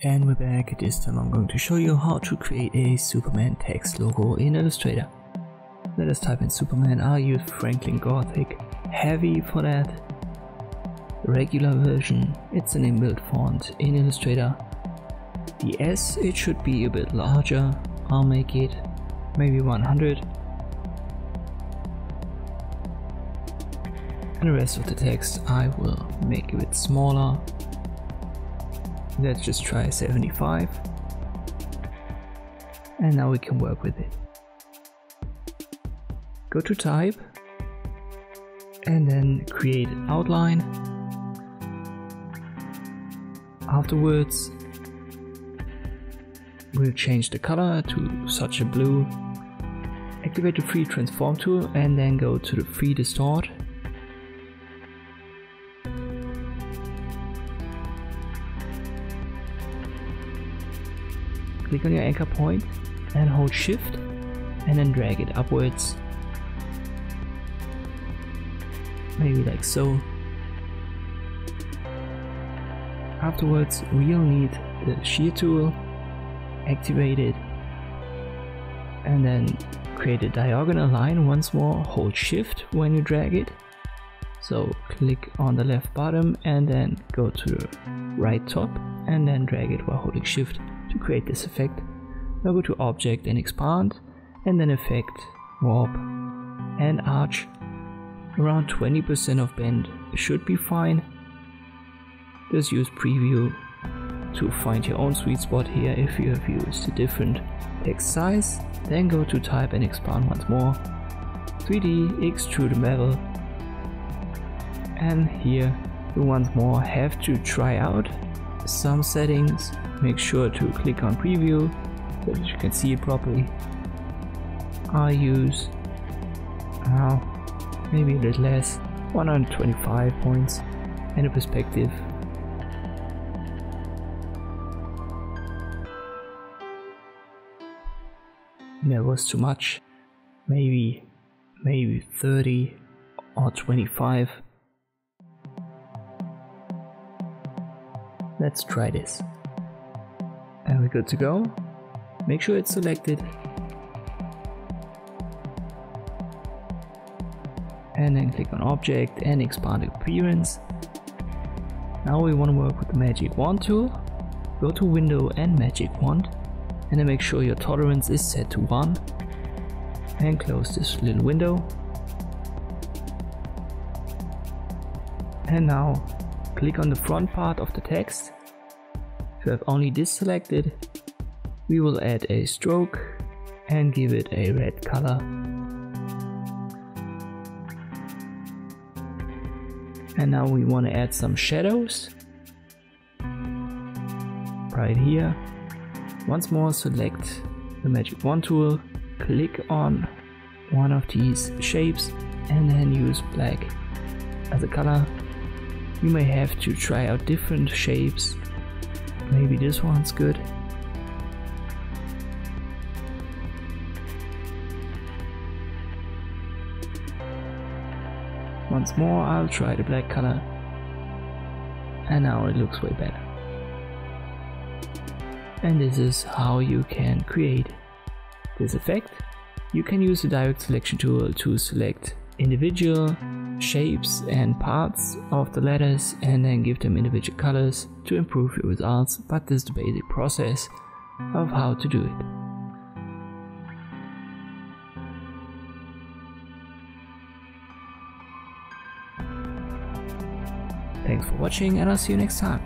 And we're back. This time I'm going to show you how to create a Superman text logo in Illustrator. Let us type in Superman. I'll use Franklin Gothic Heavy for that. The regular version, it's an inbuilt font in Illustrator. The S, it should be a bit larger. I'll make it maybe 100. And the rest of the text I will make a bit smaller. Let's just try 75. And now we can work with it. Go to type and then create outline. Afterwards we'll change the color to such a blue. Activate the free transform tool and then go to the free distort. Click on your anchor point and hold shift and then drag it upwards. Maybe like so. Afterwards we'll need the shear tool, activate it and then create a diagonal line once more. Hold shift when you drag it. So click on the left bottom and then go to the right top and then drag it while holding shift to create this effect. Now go to object and expand and then effect, warp and arch. Around 20% of bend should be fine. Just use preview to find your own sweet spot here if you have used a different text size. Then go to type and expand once more. 3D extrude bevel. And here you once more have to try out some settings. Make sure to click on preview so that you can see it properly. I'll use maybe a little less, 125 points, and a perspective. That was too much. Maybe 30 or 25. Let's try this. And we're good to go. Make sure it's selected. And then click on object and expand appearance. Now we want to work with the magic wand tool. Go to window and magic wand. And then make sure your tolerance is set to 1. And close this little window. And now click on the front part of the text. If you have only this selected, we will add a stroke and give it a red color. And now we want to add some shadows right here. Once more select the magic wand tool, click on one of these shapes and then use black as a color. You may have to try out different shapes. Maybe this one's good. Once more I'll try the black color. And now it looks way better. And this is how you can create this effect. You can use the direct selection tool to select individual shapes and parts of the letters and then give them individual colors to improve your results, but this is the basic process of how to do it. Thanks for watching and I'll see you next time.